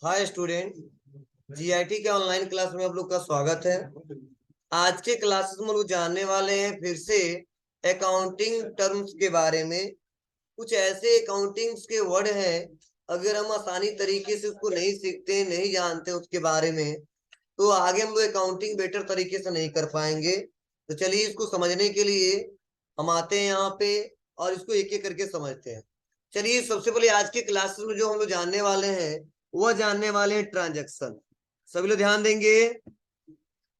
Hi student, GIT के online class में आप लोग का स्वागत है। आज के क्लासेस में लोग जानने वाले हैं फिर से अकाउंटिंग टर्म्स के बारे में। कुछ ऐसे अकाउंटिंग्स के वर्ड हैं, अगर हम आसानी तरीके से उसको नहीं सीखते, नहीं जानते उसके बारे में, तो आगे हम लोग अकाउंटिंग बेटर तरीके से नहीं कर पाएंगे। तो चलिए इसको समझने के लिए हम आते हैं यहाँ पे और इसको एक एक करके समझते हैं। चलिए सबसे पहले आज के क्लासेस में जो हम लोग जानने वाले हैं वह जानने वाले हैं ट्रांजैक्शन। सभी लोग ध्यान देंगे।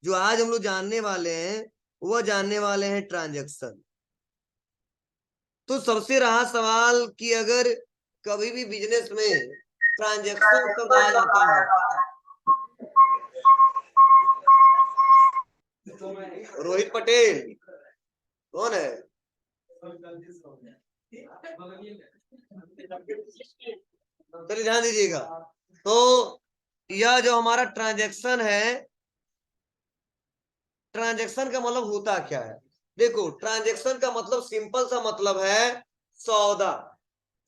जो आज हम लोग जानने वाले हैं वह जानने वाले हैं ट्रांजैक्शन। तो सबसे रहा सवाल कि अगर कभी भी बिजनेस में ट्रांजैक्शन शब्द आ जाता है, रोहित पटेल कौन है? चलिए ध्यान दीजिएगा। तो यह जो हमारा ट्रांजैक्शन है, ट्रांजैक्शन का मतलब होता क्या है? देखो, ट्रांजैक्शन का मतलब सिंपल सा मतलब है सौदा,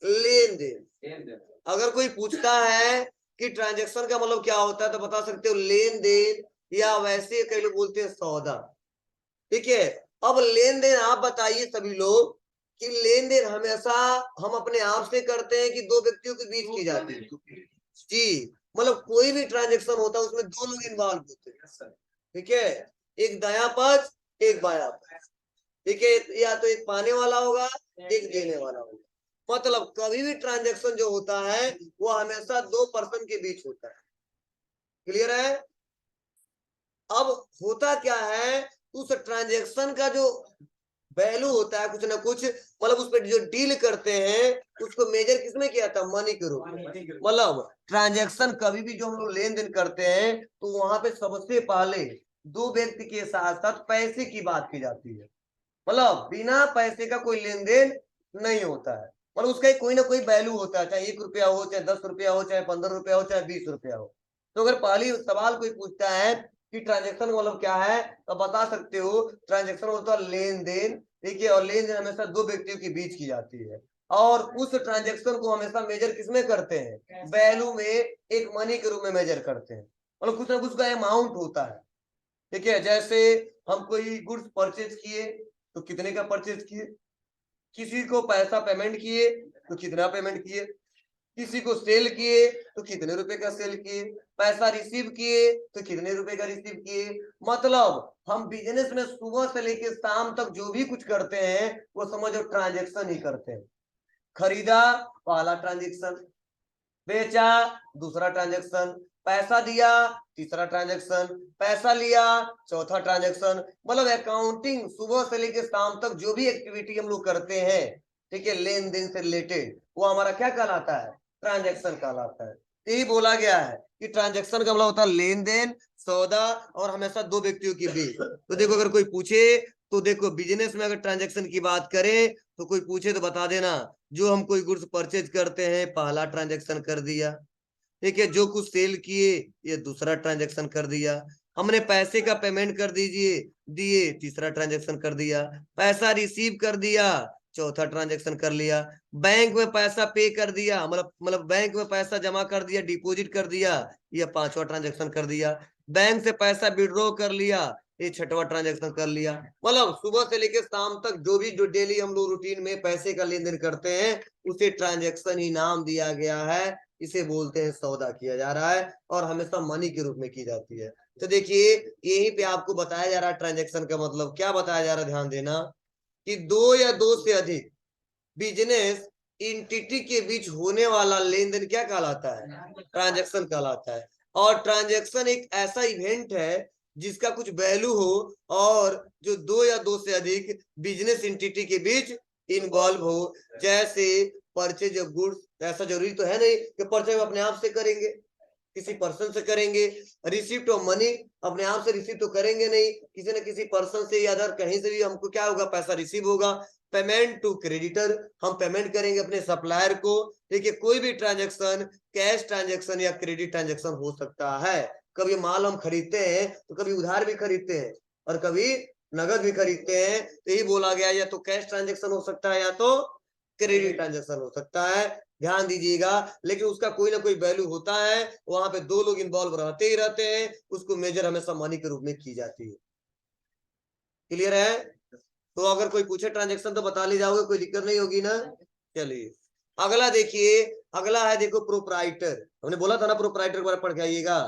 लेन देन। अगर कोई पूछता है कि ट्रांजैक्शन का मतलब क्या होता है तो बता सकते हो लेन देन, या वैसे कई लोग बोलते हैं सौदा। ठीक है। अब लेन देन आप बताइए सभी लोग कि लेन देन हमेशा हम अपने आप से करते हैं कि दो व्यक्तियों के बीच की जाती है? जी, मतलब कोई भी ट्रांजैक्शन होता है उसमें दो लोग इन्वॉल्व होते हैं। ठीक है, एक दायां पक्ष, एक बायां पक्ष। ठीक है, या तो एक पाने वाला होगा, एक देने वाला होगा। मतलब कभी भी ट्रांजैक्शन जो होता है वो हमेशा दो पर्सन के बीच होता है। क्लियर है? अब होता क्या है, उस ट्रांजैक्शन का जो वैल्यू होता है कुछ ना कुछ, मतलब उस पर जो डील करते हैं उसको मेजर किसमें किया था? मनी के रूप में। मतलब ट्रांजैक्शन कभी भी जो हम लोग लेन देन करते हैं तो वहां पे सबसे पहले दो व्यक्ति के साथ साथ पैसे की बात की जाती है। मतलब बिना पैसे का कोई लेन देन नहीं होता है। मतलब उसका कोई ना कोई वैल्यू होता है, चाहे 1 रुपया हो, चाहे 10 रुपया हो, चाहे 15 रुपया हो, चाहे 20 रुपया हो। तो अगर पहली सवाल कोई पूछता है कि ट्रांजेक्शन मतलब क्या है, तो बता सकते हो ट्रांजेक्शन होता है लेन देन। ठीक है, और लेन देन हमेशा दो व्यक्तियों के बीच की जाती है। और उस ट्रांजेक्शन को हमेशा मेजर किसमें करते हैं? वैल्यू में, एक मनी के रूप में मेजर करते हैं। मतलब कुछ ना कुछ का अमाउंट होता है। ठीक है, जैसे हम कोई गुड्स परचेज किए तो कितने का परचेज किए, किसी को पैसा पेमेंट किए तो कितना पेमेंट किए, किसी को सेल किए तो कितने रुपए का सेल किए, पैसा रिसीव किए तो कितने रुपए का रिसीव किए। मतलब हम बिजनेस में सुबह से लेकर शाम तक जो भी कुछ करते हैं वो समझो ट्रांजेक्शन ही करते हैं। खरीदा, पहला ट्रांजेक्शन। बेचा, दूसरा ट्रांजेक्शन। पैसा दिया, तीसरा ट्रांजेक्शन। पैसा लिया, चौथा ट्रांजेक्शन। मतलब अकाउंटिंग सुबह से लेकर शाम तक जो भी एक्टिविटी हम लोग करते हैं, ठीक है, लेन देन से रिलेटेड, वो हमारा क्या कहलाता है? ट्रांजेक्शन कहलाता है। यही बोला गया है कि ट्रांजेक्शन का मतलब होता है लेन देन, सौदा, और हमेशा दो व्यक्तियों के बीच। तो देखो अगर कोई पूछे, तो देखो बिजनेस में अगर ट्रांजेक्शन की बात करें तो कोई पूछे तो बता देना, जो हम कोई गुड्स परचेज करते हैं पहला ट्रांजैक्शन कर दिया। ठीक है, जो कुछ सेल किए ये दूसरा ट्रांजैक्शन कर दिया। हमने पैसे का पेमेंट कर दीजिए दिए, तीसरा ट्रांजैक्शन कर दिया। पैसा रिसीव कर दिया, चौथा ट्रांजैक्शन कर लिया। बैंक में पैसा पे कर दिया, मतलब बैंक में पैसा जमा कर दिया, डिपॉजिट कर दिया, ये पांचवा ट्रांजैक्शन कर दिया। बैंक से पैसा विड्रॉ कर लिया, ये छठवा ट्रांजैक्शन कर लिया। मतलब सुबह से लेकर शाम तक जो भी जो डेली हम लोग रूटीन में पैसे का लेन देन करते हैं उसे ट्रांजैक्शन ही नाम दिया गया है। इसे बोलते हैं सौदा किया जा रहा है, और हमेशा मनी के रूप में की जाती है। तो देखिए यहीं पे आपको बताया जा रहा है ट्रांजैक्शन का मतलब क्या बताया जा रहा है, ध्यान देना कि दो या दो से अधिक बिजनेस इंटिटी के बीच होने वाला लेन देन क्या कहलाता है? ट्रांजैक्शन कहलाता है। और ट्रांजैक्शन एक ऐसा इवेंट है जिसका कुछ वैल्यू हो और जो दो या दो से अधिक बिजनेस इंटिटी के बीच इन्वॉल्व हो। जैसे परचेज ऑफ गुड्स, ऐसा जरूरी तो है नहीं कि परचेज अपने आप से करेंगे, किसी पर्सन से करेंगे। रिसिप्ट ऑफ मनी, अपने आप से रिसीव तो करेंगे नहीं, किसी न किसी पर्सन से या अदर कहीं से भी हमको क्या होगा? पैसा रिसीव होगा। पेमेंट टू क्रेडिटर, हम पेमेंट करेंगे अपने सप्लायर को। देखिए कोई भी ट्रांजैक्शन कैश ट्रांजैक्शन या क्रेडिट ट्रांजैक्शन हो सकता है। कभी माल हम खरीदते हैं तो कभी उधार भी खरीदते हैं और कभी नगद भी खरीदते हैं। तो यही बोला गया या तो कैश ट्रांजैक्शन हो सकता है या तो क्रेडिट ट्रांजैक्शन हो सकता है। ध्यान दीजिएगा, लेकिन उसका कोई ना कोई वैल्यू होता है, वहां पे दो लोग इन्वॉल्व रहते ही रहते हैं, उसको मेजर हमेशा मनी के रूप में की जाती है। क्लियर है? तो अगर कोई पूछे ट्रांजेक्शन तो बता ले जाओगे, कोई दिक्कत नहीं होगी ना। चलिए अगला देखिए, अगला है देखो प्रोप्राइटर। हमने बोला था ना प्रोप्राइटर के बारे में पढ़ के आइएगा।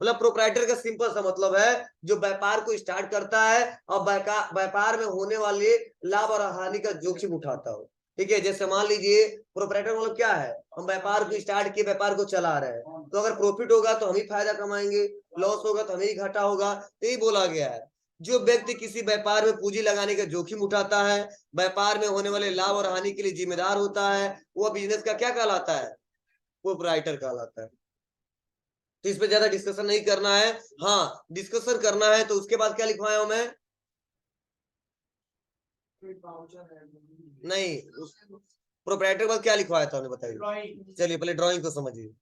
मतलब प्रोप्राइटर का सिंपल सा मतलब है जो व्यापार को स्टार्ट करता है और व्यापार में होने वाले लाभ और हानि का जोखिम उठाता हो। ठीक है, जैसे मान लीजिए प्रोप्राइटर मतलब क्या है, हम व्यापार को स्टार्ट किए, व्यापार को चला रहे हैं, तो अगर प्रॉफिट होगा तो हम ही फायदा कमाएंगे, लॉस होगा तो हमें ही घाटा होगा। तो यही बोला गया है, जो व्यक्ति किसी व्यापार में पूंजी लगाने का जोखिम उठाता है, व्यापार में होने वाले लाभ और हानि के लिए जिम्मेदार होता है, वह बिजनेस का क्या कहलाता है, प्रोप्राइटर कहलाता है। तो इस पे ज्यादा डिस्कशन नहीं करना है। हाँ डिस्कशन करना है तो उसके बाद क्या लिखवाया हूं मैं, नहीं उस प्रोप्राइटर के बाद क्या लिखवाया था, उन्हें बताइए। चलिए पहले ड्राइंग को समझिए।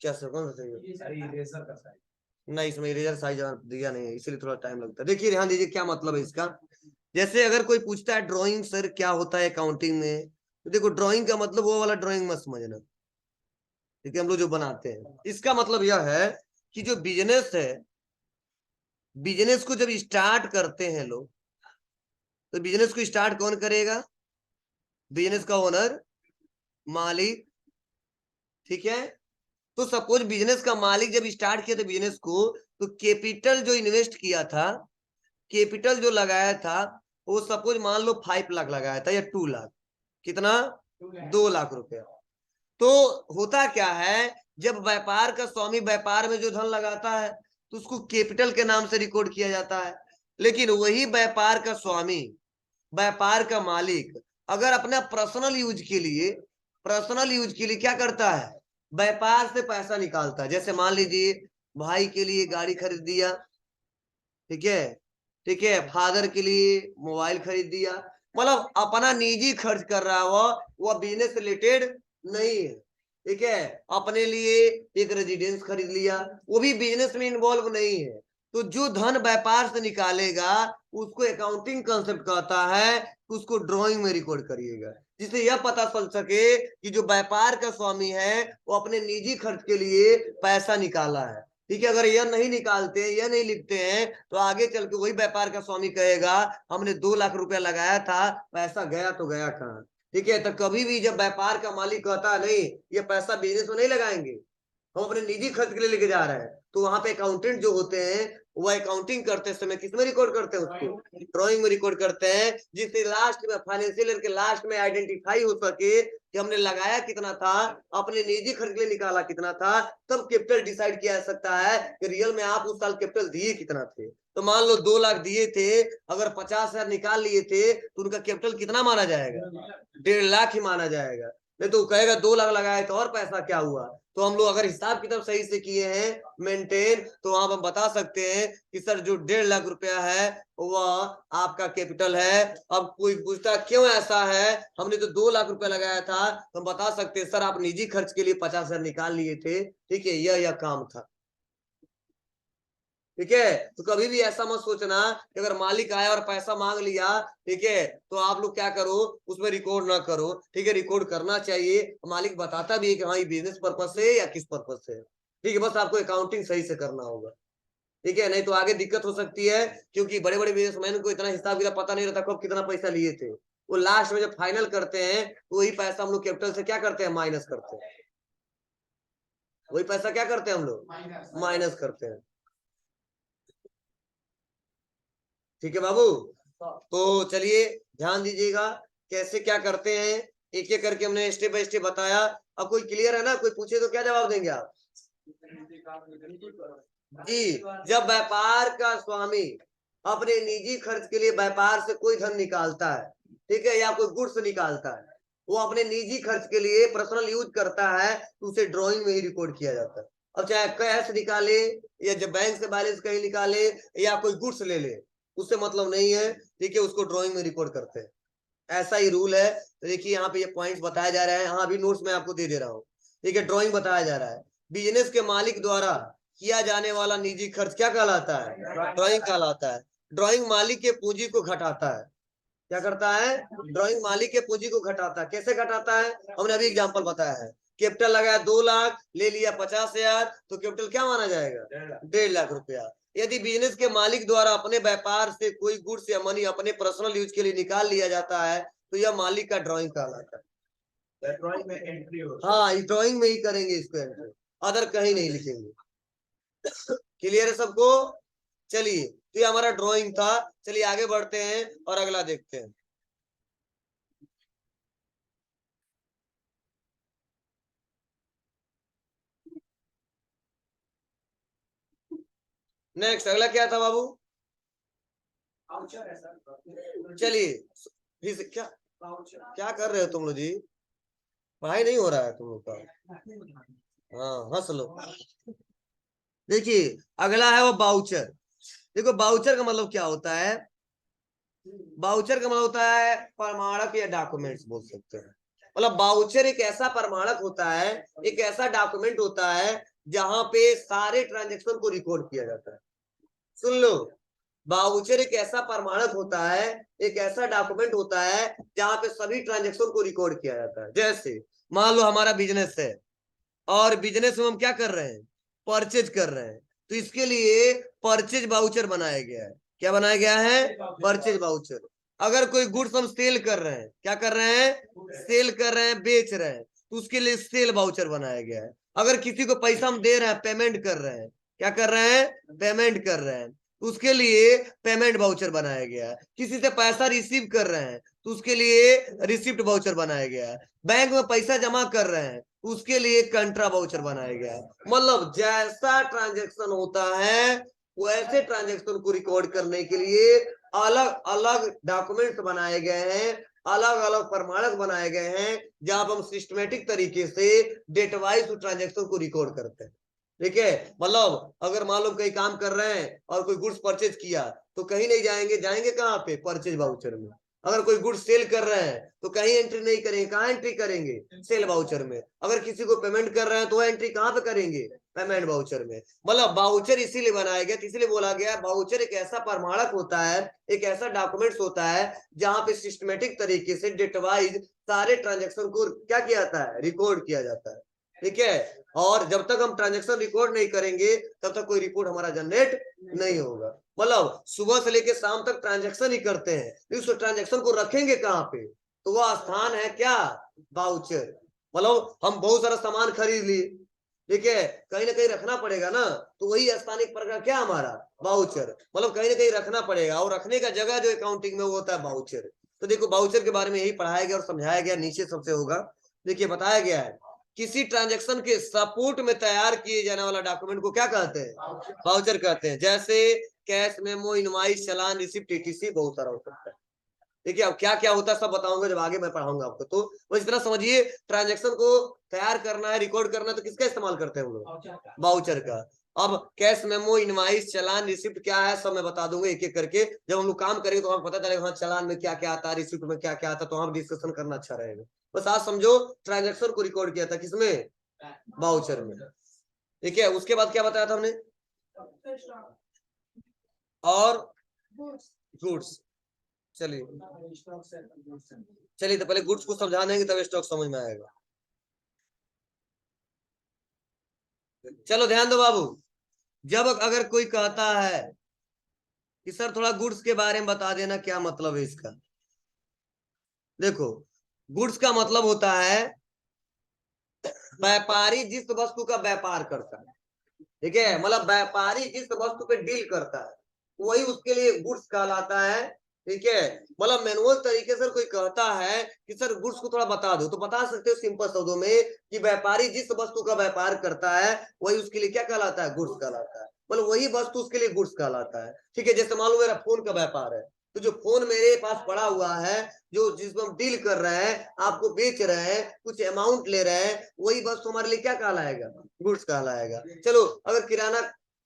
क्या सर, कौन सा चाहिए? नहीं इसमें इरेजर साइज दिया नहीं है, इसलिए थोड़ा टाइम लगता है। देखिए ध्यान दीजिए क्या मतलब है इसका। जैसे अगर कोई पूछता है ड्राइंग सर क्या होता है अकाउंटिंग में, तो देखो ड्राइंग का मतलब वो वाला ड्राइंग मत समझना, ठीक है, हम लोग जो बनाते हैं। इसका मतलब यह है कि जो बिजनेस है, बिजनेस को जब स्टार्ट करते हैं लोग, तो बिजनेस को स्टार्ट कौन करेगा, बिजनेस का ओनर, मालिक। ठीक है, तो सपोज बिजनेस का मालिक जब स्टार्ट किया था बिजनेस को, तो कैपिटल जो इन्वेस्ट किया था, कैपिटल जो लगाया था, वो सपोज मान लो 5 लाख लगाया था या 2 लाख, कितना, 2 लाख रुपया। तो होता क्या है, जब व्यापार का स्वामी व्यापार में जो धन लगाता है तो उसको कैपिटल के नाम से रिकॉर्ड किया जाता है। लेकिन वही व्यापार का स्वामी, व्यापार का मालिक अगर अपना पर्सनल यूज के लिए क्या करता है, व्यापार से पैसा निकालता है। जैसे मान लीजिए भाई के लिए गाड़ी खरीद दिया, ठीक है, ठीक है, फादर के लिए मोबाइल खरीद दिया, मतलब अपना निजी खर्च कर रहा है, वह बिजनेस रिलेटेड नहीं है। ठीक है, अपने लिए एक रेजिडेंस खरीद लिया, वो भी बिजनेस में इन्वॉल्व नहीं है। तो जो धन व्यापार से निकालेगा उसको अकाउंटिंग कंसेप्ट कहता है, उसको ड्राइंग में रिकॉर्ड करिएगा, जिससे यह पता चल सके कि जो व्यापार का स्वामी है वो अपने निजी खर्च के लिए पैसा निकाला है। ठीक है, अगर यह नहीं निकालते, यह नहीं लिखते हैं, तो आगे चल के वही व्यापार का स्वामी कहेगा हमने 2 लाख रुपया लगाया था, पैसा गया तो गया कहाँ। ठीक है, तो कभी भी जब व्यापार का मालिक कहता है नहीं ये पैसा बिजनेस में नहीं लगाएंगे, हम अपने निजी खर्च के लिए लेके जा रहे हैं, तो वहां पे अकाउंटेंट जो होते हैं वो अकाउंटिंग करते समय किसमें रिकॉर्ड करते हैं, उसको ड्राइंग में रिकॉर्ड करते हैं, जिससे लास्ट में फाइनेंशियल ईयर के लास्ट में आइडेंटिफाई हो सके कि हमने लगाया कितना था, अपने निजी खर्च के लिए निकाला कितना था। तब कैपिटल डिसाइड किया जा सकता है कि रियल में आप उस साल कैपिटल दिए कितना थे। तो मान लो 2 लाख दिए थे, अगर 50,000 निकाल लिए थे तो उनका कैपिटल कितना माना जाएगा, 1.5 लाख ही माना जाएगा। नहीं तो कहेगा 2 लाख लगाए तो और पैसा क्या हुआ। तो हम लोग अगर हिसाब किताब सही से किए हैं मेंटेन, तो वहां हम बता सकते हैं कि सर जो 1.5 लाख रुपया है वह आपका कैपिटल है। अब कोई पूछता क्यों ऐसा है, हमने तो 2 लाख रुपया लगाया था, तो हम बता सकते हैं सर आप निजी खर्च के लिए 50,000 निकाल लिए थे, ठीक है, यह काम था। ठीक है, तो कभी भी ऐसा मत सोचना कि अगर मालिक आया और पैसा मांग लिया, ठीक है, तो आप लोग क्या करो, उसमें रिकॉर्ड ना करो। ठीक है, रिकॉर्ड करना चाहिए, मालिक बताता भी है कि हाँ ये बिजनेस पर्पज से या किस पर्पज से। ठीक है, बस आपको अकाउंटिंग सही से करना होगा। ठीक है, नहीं तो आगे दिक्कत हो सकती है, क्योंकि बड़े बड़े बिजनेसमैन को इतना हिसाब किताब पता नहीं रहता कब कितना पैसा लिए थे। वो लास्ट में जब फाइनल करते हैं तो वही पैसा हम लोग कैपिटल से क्या करते हैं, माइनस करते हैं। वही पैसा क्या करते हैं हम लोग, माइनस करते हैं। ठीक है बाबू, तो चलिए ध्यान दीजिएगा कैसे क्या करते हैं, एक एक करके हमने स्टेप बाय स्टेप बताया। अब कोई क्लियर है ना, कोई पूछे तो क्या जवाब देंगे आप जी। जब व्यापार का स्वामी अपने निजी खर्च के लिए व्यापार से कोई धन निकालता है, ठीक है, या कोई गुड्स निकालता है, वो अपने निजी खर्च के लिए पर्सनल यूज करता है, तो उसे ड्राइंग में ही रिकॉर्ड किया जाता है। अब चाहे कैश निकाले या जब बैंक से बैलेंस कहीं निकाले या कोई गुड्स ले ले, उससे मतलब नहीं है। ठीक है, उसको ड्राइंग में रिकॉर्ड करते हैं, ऐसा ही रूल है। तो देखिए यहाँ पे ये पॉइंट्स बताया जा रहा है, हाँ अभी नोट्स में आपको दे दे रहा हूँ। ठीक है, ड्राइंग बताया जा रहा है, बिजनेस के मालिक द्वारा किया जाने वाला निजी खर्च क्या कहलाता है? ड्राइंग कहलाता है। ड्राइंग मालिक के पूंजी को घटाता है। क्या करता है? ड्राइंग मालिक के पूंजी को घटाता है। कैसे घटाता है? हमने अभी एग्जांपल बताया है। कैपिटल लगाया 2 लाख, ले लिया 50,000, तो कैपिटल क्या माना जाएगा? 1.5 लाख रुपया। यदि बिजनेस के मालिक द्वारा अपने व्यापार से कोई गुड्स या मनी अपने पर्सनल यूज के लिए निकाल लिया जाता है तो यह मालिक का ड्राइंग कहलाता है। ड्राइंग में एंट्री हो, हाँ, इस ड्राइंग में ही करेंगे इसको एंट्री, अदर कहीं नहीं लिखेंगे। क्लियर है सबको? चलिए, तो ये हमारा ड्राइंग था। चलिए आगे बढ़ते हैं और अगला देखते हैं। नेक्स्ट अगला क्या था बाबू? चलिए फिर से क्या क्या कर रहे हो तुम लोग जी? पढ़ाई नहीं हो रहा है तुम लोग का? हाँ, हंस लो। देखिए अगला है वो बाउचर। देखो बाउचर का मतलब क्या होता है? बाउचर का मतलब होता है प्रमाणक या डॉक्यूमेंट्स बोल सकते हैं। मतलब बाउचर एक ऐसा प्रमाणक होता है, एक ऐसा डॉक्यूमेंट होता है जहां पे सारे ट्रांजेक्शन को रिकॉर्ड किया जाता है। सुन लो, बाउचर एक ऐसा प्रमाणक होता है, एक ऐसा डॉक्यूमेंट होता है जहां पे सभी ट्रांजेक्शन को रिकॉर्ड किया जाता है। जैसे मान लो हमारा बिजनेस है और बिजनेस में हम क्या कर रहे हैं? परचेज कर रहे हैं, तो इसके लिए परचेज बाउचर बनाया गया है। क्या बनाया गया है? Purchase voucher. अगर कोई गुड्स हम सेल कर रहे हैं, क्या कर रहे हैं? सेल कर रहे हैं, बेच रहे हैं, तो उसके लिए सेल बाउचर बनाया गया है। अगर किसी को पैसा हम दे रहे हैं, पेमेंट कर रहे हैं, क्या कर रहे हैं? पेमेंट कर रहे हैं, तो उसके लिए पेमेंट बाउचर बनाया गया है। किसी से पैसा रिसीव कर रहे हैं तो उसके लिए रिसिप्ट बाउचर बनाया गया है। बैंक में पैसा जमा कर रहे हैं उसके लिए कंट्रा बाउचर बनाया गया है। मतलब जैसा ट्रांजेक्शन होता है वैसे ट्रांजेक्शन को रिकॉर्ड करने के लिए अलग अलग डॉक्यूमेंट्स बनाए गए हैं, अलग अलग प्रमाणक बनाए गए हैं, जहां पर हम सिस्टमेटिक तरीके से डेट वाइज ट्रांजेक्शन को रिकॉर्ड करते हैं। ठीक है? मतलब अगर मान लो कहीं काम कर रहे हैं और कोई गुड्स परचेज किया तो कहीं नहीं जाएंगे, जाएंगे कहाँ पे? परचेज बाउचर में। अगर कोई गुड्स सेल कर रहे हैं तो कहीं एंट्री नहीं करेंगे, कहाँ एंट्री करेंगे? सेल बाउचर में। अगर किसी को पेमेंट कर रहे हैं तो वो एंट्री कहाँ पे करेंगे? पेमेंट बाउचर में। मतलब बाउचर इसीलिए बनाया गया, इसीलिए बोला गया बाउचर एक ऐसा प्रमाणक होता है, एक ऐसा डॉक्यूमेंट्स होता है जहां पे सिस्टमेटिक तरीके से डेट वाइज सारे ट्रांजेक्शन को क्या किया जाता है? रिकॉर्ड किया जाता है। ठीक है? और जब तक हम ट्रांजेक्शन रिकॉर्ड नहीं करेंगे तब तक कोई रिपोर्ट हमारा जनरेट नहीं होगा। मतलब सुबह से लेकर शाम तक ट्रांजेक्शन ही करते हैं, उस ट्रांजेक्शन को रखेंगे कहाँ पे? तो वह स्थान है क्या? बाउचर। मतलब हम बहुत सारा सामान खरीद लिए, ठीक है, कहीं ना कहीं रखना पड़ेगा ना, तो वही स्थान एक प्रकार क्या हमारा? बाउचर। मतलब कहीं ना कहीं रखना पड़ेगा, और रखने का जगह जो अकाउंटिंग में वो होता है बाउचर। तो देखो बाउचर के बारे में यही पढ़ाया गया और समझाया गया, नीचे सबसे होगा। देखिए बताया गया है किसी ट्रांजेक्शन के सपोर्ट में तैयार किए जाने वाला डॉक्यूमेंट को क्या कहते हैं? बाउचर कहते हैं। जैसे कैश मेमो, इनवॉइस, चालान, रिसिप्ट, ईटीसी, बहुत सारा हो सकता है। देखिए अब क्या क्या होता है सब बताऊंगा जब आगे मैं पढ़ाऊंगा आपको। तो वो इस तरह समझिए, ट्रांजेक्शन को तैयार करना है, रिकॉर्ड करना है, तो किसका इस्तेमाल करते हैं हम लोग? बाउचर का। अब कैश मेमो, इनवॉइस, चालान, रिसिप्ट क्या है सब मैं बता दूंगा एक एक करके। जब हम लोग काम करेंगे तो हमें पता चलेगा हाँ चालान में क्या क्या आता है, रिसिप्ट में क्या क्या आता है, तो हम डिस्कशन करना अच्छा रहेगा। बस आज समझो ट्रांजेक्शन को रिकॉर्ड किया था किसमें? बाउचर में। ठीक है? उसके बाद क्या बताया था हमने? और गुड्स। चलिए चलिए, तो पहले गुड्स को समझा देंगे तब स्टॉक समझ में आएगा। चलो ध्यान दो बाबू, जब अगर कोई कहता है कि सर थोड़ा गुड्स के बारे में बता देना, क्या मतलब है इसका? देखो गुड्स का मतलब होता है व्यापारी जिस वस्तु का व्यापार करता है। ठीक है? मतलब व्यापारी जिस वस्तु पे डील करता है वही उसके लिए गुड्स कहलाता है। ठीक है? मतलब मैनुअल तरीके से कोई कहता है कि सर गुड्स को थोड़ा बता दो, तो बता सकते हो सिंपल शब्दों में कि व्यापारी जिस वस्तु का व्यापार करता है वही उसके लिए क्या कहलाता है? गुड्स कहलाता है। मतलब वही वस्तु उसके लिए गुड्स कहलाता है। ठीक है? जैसे मान लो मेरा फोन का व्यापार है, तो जो फोन मेरे पास पड़ा हुआ है, जो जिसमें हम डील कर रहे हैं, आपको बेच रहे हैं, कुछ अमाउंट ले रहे हैं, वही वस्तु हमारे लिए क्या कहलाएगा? गुड्स कहलाएगा। चलो अगर किराना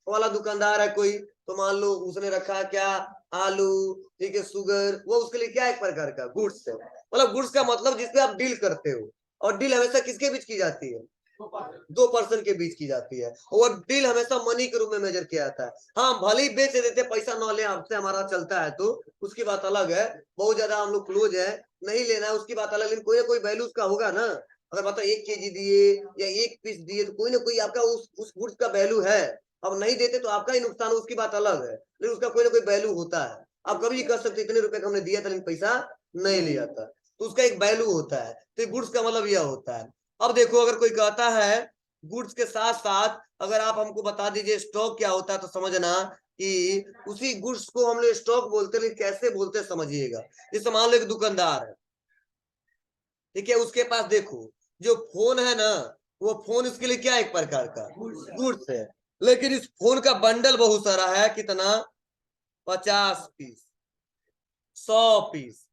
वाला दुकानदार है कोई, तो मान लो उसने रखा क्या? आलू, ठीक है, शुगर, वो उसके लिए क्या? एक प्रकार का गुड्स है। मतलब गुड्स का मतलब जिसपे आप डील करते हो, और डील हमेशा किसके बीच की जाती है? 2% के बीच की जाती है। और डील हमेशा मनी के रूप में मेजर किया जाता है। हाँ, भले ही बेच देते, पैसा न ले आपसे, हमारा चलता है तो उसकी बात अलग है, बहुत ज्यादा हम लोग क्लोज है, नहीं लेना है उसकी बात अलग, लेकिन कोई ना कोई वैल्यू उसका होगा ना। अगर मतलब 1 kg दिए या 1 पीस दिए तो कोई ना कोई आपका उस गुड्स का वैल्यू है। अब नहीं देते तो आपका ही नुकसान, उसकी बात अलग है, लेकिन उसका कोई ना कोई वैल्यू होता है। आप कभी कह सकते इतने रुपए का हमने दिया था लेकिन पैसा नहीं लिया था, तो उसका एक वैल्यू होता है। तो गुड्स का मतलब यह होता है। अब देखो, अगर कोई कहता है गुड्स के साथ साथ अगर आप हमको बता दीजिए स्टॉक क्या होता है, तो समझना कि उसी गुड्स को हम लोग स्टॉक बोलते हैं, लेकिन कैसे बोलते हैं समझिएगा। जैसे मान लो एक दुकानदार है, ठीक है, उसके पास देखो जो फोन है ना, वो फोन उसके लिए क्या है, एक प्रकार का गुड्स है, लेकिन इस फोन का बंडल बहुत सारा है, कितना, 50 पीस, 100 पीस।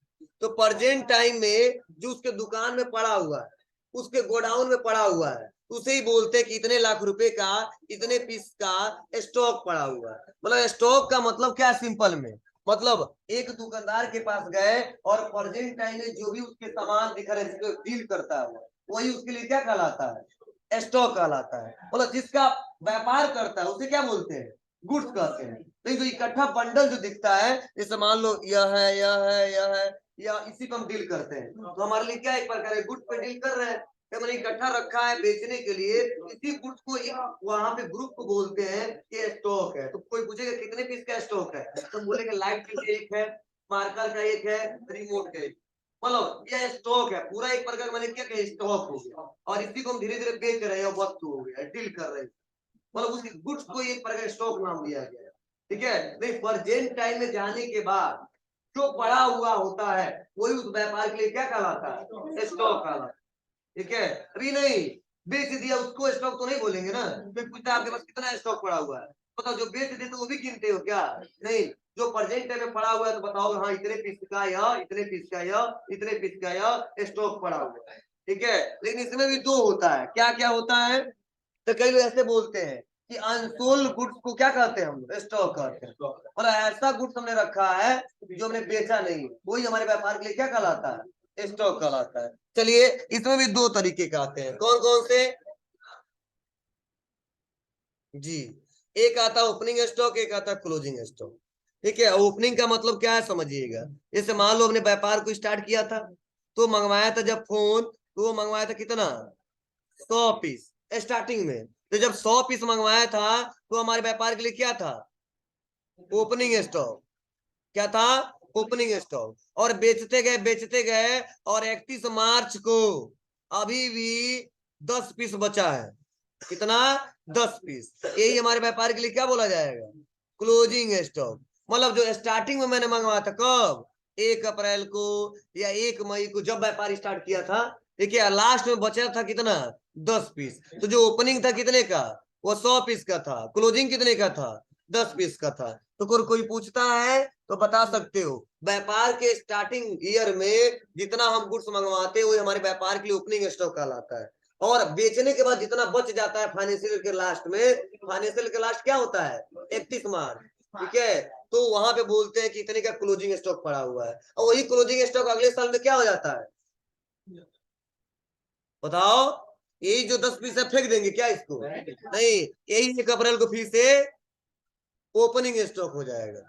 तो प्रेजेंट टाइम में जो उसके दुकान में पड़ा हुआ है, उसके गोडाउन में पड़ा हुआ है, उसे ही बोलते हैं कि इतने लाख रुपए का इतने पीस का स्टॉक पड़ा हुआ है। मतलब स्टॉक का मतलब क्या है, सिंपल में मतलब एक दुकानदार के पास गए और प्रेजेंट टाइम में जो भी उसके सामान दिख रहे हैं डील करता है, वही उसके लिए क्या कहलाता है, स्टॉक कहलाता है। मतलब जिसका व्यापार करता है उसे क्या बोलते हैं, गुड्स कहते हैं। लेकिन जो इकट्ठा बंडल जो दिखता है, जैसे मान लो यह है, यह है, यह है, या इसी पर हम डील करते हैं, तो हमारे लिए क्या एक प्रकार है, गुड्स पे डील कर रहे हैं। मैंने इकट्ठा रखा है बेचने के लिए, इसी गुड्स को वहां पे ग्रुप को बोलते हैं कि स्टॉक है। तो कोई पूछेगा कितने पीस का स्टॉक है, तो बोलेंगे लाइट का एक है, मार्कर का एक है, रिमोट का एक। मतलब यह स्टॉक है पूरा, एक प्रकार मैंने क्या कहा, स्टॉक हो गया, और इसी को हम धीरे धीरे बेच रहे हैं, वस्तु हो गया, डील कर रहे हैं। मतलब उस गुड्स को एक प्रकार स्टॉक नाम दिया गया, ठीक है। नहीं, प्रेजेंट टाइम में जाने के बाद जो पड़ा हुआ होता है वही उस व्यापार के लिए क्या कहलाता है, स्टॉक कहलाता है, ठीक है। अभी नहीं बेच दिया उसको स्टॉक तो नहीं बोलेंगे ना, फिर पूछता है आपके पास कितना स्टॉक पड़ा हुआ है, बताओ। जो बेच देते वो भी गिनते हो क्या, नहीं। जो प्रेजेंट टाइम में पड़ा हुआ है तो बताओ, हाँ इतने पीस का या इतने पीस का या इतने पीस का या स्टॉक पड़ा हुआ है, ठीक है। लेकिन इसमें भी दो होता है, क्या क्या होता है, तो कई लोग ऐसे बोलते हैं कि अनसोल्ड गुड्स को क्या कहते हैं, हम स्टॉक कहते हैं। और ऐसा गुड्स हमने रखा है जो हमने बेचा नहीं, वही हमारे व्यापार के लिए क्या कहलाता है, स्टॉक कहलाता है। चलिए, इसमें भी दो तरीके के आते हैं, कौन कौन से, जी। एक आता है ओपनिंग स्टॉक, एक आता है क्लोजिंग स्टॉक, ठीक है। ओपनिंग का मतलब क्या है समझिएगा। जैसे मान लो हमने व्यापार को स्टार्ट किया था, तो मंगवाया था जब फोन, तो वो मंगवाया था कितना, 100 पीस स्टार्टिंग में। तो जब 100 पीस मंगवाया था तो हमारे व्यापार के लिए क्या था, ओपनिंग स्टॉक, क्या था, ओपनिंग स्टॉक। और बेचते गए और 31 मार्च को अभी भी 10 पीस बचा है, कितना, 10 पीस। यही हमारे व्यापार के लिए क्या बोला जाएगा, क्लोजिंग स्टॉक। मतलब जो स्टार्टिंग में मैंने मंगवाया था, कब, 1 अप्रैल को या 1 मई को, जब व्यापार स्टार्ट किया था, ठीक है, लास्ट में बचा था कितना, 10 पीस। तो जो ओपनिंग था कितने का, वो 100 पीस का था, क्लोजिंग कितने का था, 10 पीस का था। तो कोई पूछता है तो बता सकते हो, व्यापार के स्टार्टिंग ईयर में जितना हम गुड्स मंगवाते हैं वही हमारे व्यापार के लिए ओपनिंग स्टॉक कहलाता है। और बेचने के बाद जितना बच जाता है फाइनेंशियल के लास्ट में, फाइनेंशियल के लास्ट क्या होता है, 31 मार्च, ठीक है। तो वहां पे बोलते हैं कि इतने का क्लोजिंग स्टॉक पड़ा हुआ है, और वही क्लोजिंग स्टॉक अगले साल में क्या हो जाता है, बताओ। यही जो 10 पीस है फेंक देंगे क्या इसको, नहीं, यही 1 अप्रैल को फिर से ओपनिंग स्टॉक हो जाएगा,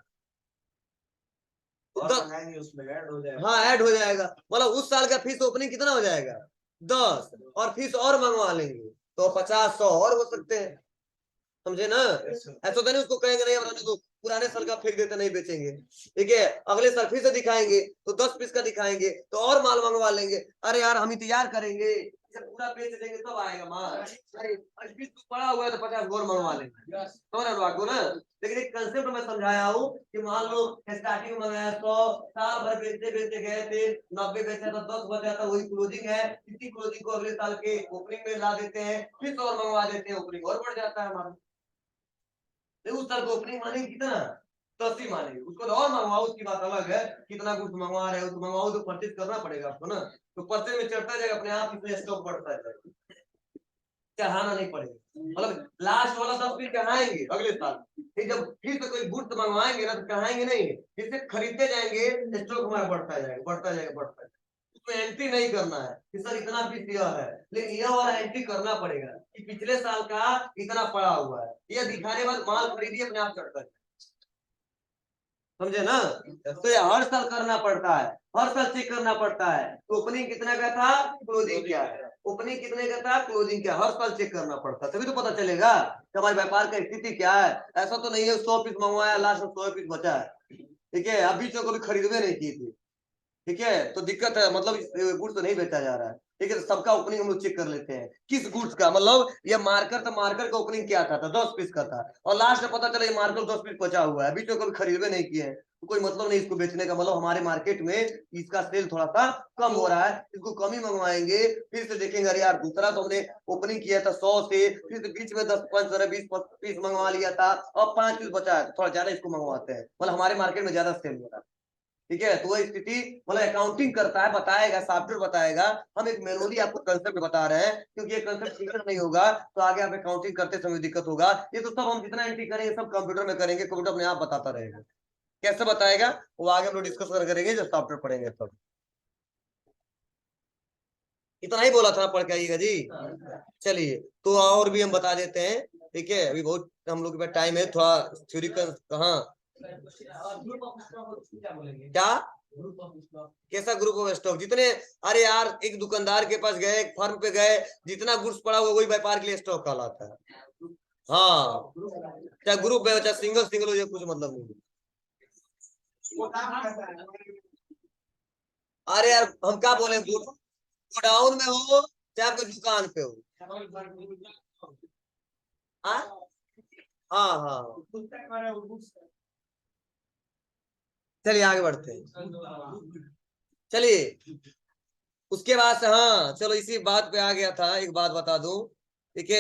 उसमें ऐड हो जाएगा, हाँ ऐड हो जाएगा। मतलब उस साल का फीस ओपनिंग कितना हो जाएगा, 10, और फीस और मंगवा लेंगे तो 50-100 और हो सकते हैं, समझे ना। ऐसा तो नहीं उसको कहेंगे नहीं हमने तो पुराने साल का फेंक देते नहीं बेचेंगे, ठीक है, अगले साल फिर से दिखाएंगे तो 10 पीस का दिखाएंगे तो और माल मंगवा लेंगे। अरे यार हम इंतजार करेंगे, इसे पूरा बेच देंगे तब आएगा माल, अरे 20 पड़ा हुआ है तो 50 और मंगवा लेंगे, समझ रहे हो आपको ना। लेकिन एक कंसेप्ट मैं समझाया हूँ कि मान लो स्टार्टिंग में मंगाया 100, साल भर बेचते बेचते गए थे, 90 बेचा था, 10 बचा था, वही क्लोजिंग है। इसी क्लोजिंग को अगले साल के ओपनिंग में ला देते हैं, फिर और मंगवा देते हैं, ओपनिंग और बढ़ जाता है हमारा। उस साल को ओपनिंग मानेंगे कितना, 10 ही मानेंगे, उसको तो और मंगवाओ, उसकी बात अलग है, कितना कुछ मंगवा रहे हो तो मंगवाओ, तो परचेज करना पड़ेगा आपको ना, तो परचेज में चढ़ता जाएगा अपने आप, इसमें स्टॉक बढ़ता जाएगा, चढ़ाना नहीं पड़ेगा। मतलब लास्ट वाला 10 पीस चढ़ाएंगे अगले साल, फिर जब फिर से कोई गुड्स मंगवाएंगे ना तो चढ़ाएंगे नहीं, जिससे खरीदते जाएंगे स्टॉक हमारा बढ़ता जाएगा, बढ़ता जाएगा, बढ़ता जाएगा। तो एंट्री नहीं करना है कि सर इतना पीस यह है, लेकिन यह वाला एंट्री करना पड़ेगा कि पिछले साल का इतना पड़ा हुआ है, यह दिखाने बाद माल खरीदिए अपने आप चढ़ता है। समझे ना? तो ये हर साल करना पड़ता है, हर साल चेक करना पड़ता है तो ओपनिंग कितना का था, क्लोजिंग क्या है, ओपनिंग कितने का था, क्लोजिंग क्या, हर साल चेक करना पड़ता है, तभी तो पता चलेगा कि हमारे व्यापार का स्थिति क्या है। ऐसा तो नहीं है 100 पीस मंगवाया लास्ट में 100 पीस बचा है, ठीक है, अभी जो कभी खरीदवे नहीं की थी, ठीक है, तो दिक्कत है, मतलब गुड्स तो नहीं बेचा जा रहा है, ठीक है, तो सबका ओपनिंग हम लोग चेक कर लेते हैं किस गुड्स का, मतलब ये मार्कर, तो मार्कर का ओपनिंग क्या था 10 पीस का था, और लास्ट में पता चला ये मार्कर 10 पीस बचा हुआ है, अभी जो कभी खरीदवे नहीं किए हैं, तो कोई मतलब नहीं इसको बेचने का, मतलब हमारे मार्केट में इसका सेल थोड़ा सा कम हो रहा है, इसको कम ही मंगवाएंगे, फिर से देखेंगे अरे यार दूसरा तो हमने ओपनिंग किया था 100 से, फिर से बीच में 10 15 20 पीस मंगवा लिया था, और 5 पीस बचा है, थोड़ा ज्यादा इसको मंगवाते हैं, मतलब हमारे मार्केट में ज्यादा सेल हो रहा है, ठीक है, तो वह स्थिति, मतलब अकाउंटिंग करता है, बताएगा, सॉफ्टवेयर बताएगा, हम एक मैनुअली आपको कंसेप्ट बता रहे हैं, क्योंकि ये कंसेप्ट क्लियर नहीं होगा तो आगे आप अकाउंटिंग करते समय दिक्कत होगा, ये तो सब हम जितना एंट्री करेंगे सब कंप्यूटर में करेंगे, कंप्यूटर अपने आप बताता रहेगा, कैसे बताएगा वो आगे हम लोग डिस्कस करेंगे जब सॉफ्टवेयर पढ़ेंगे तब। इतना ही बोला था, पढ़ के आइएगा जी। चलिए, तो और भी हम बता देते हैं, ठीक है, अभी बहुत हम लोग के पास टाइम है, थोड़ा थ्योरी का कहाँ क्या, कैसा ग्रुप ऑफ स्टॉक, जितने, अरे यार एक दुकानदार के पास गए, एक फर्म पे गए, जितना गुड्स पड़ा हुआ वही व्यापार के लिए स्टॉक कहलाता है। हाँ, चाहे ग्रुप है चाहे सिंगल सिंगल हो, ये कुछ मतलब नहीं। अरे यार हम क्या बोले, गोडाउन में हो चाहे आपकी दुकान पे हो। हाँ हाँ हाँ, चलिए आगे बढ़ते हैं। चलिए उसके बाद से, हाँ चलो इसी बात पे आ गया था, एक बात बता दूं, ठीक है।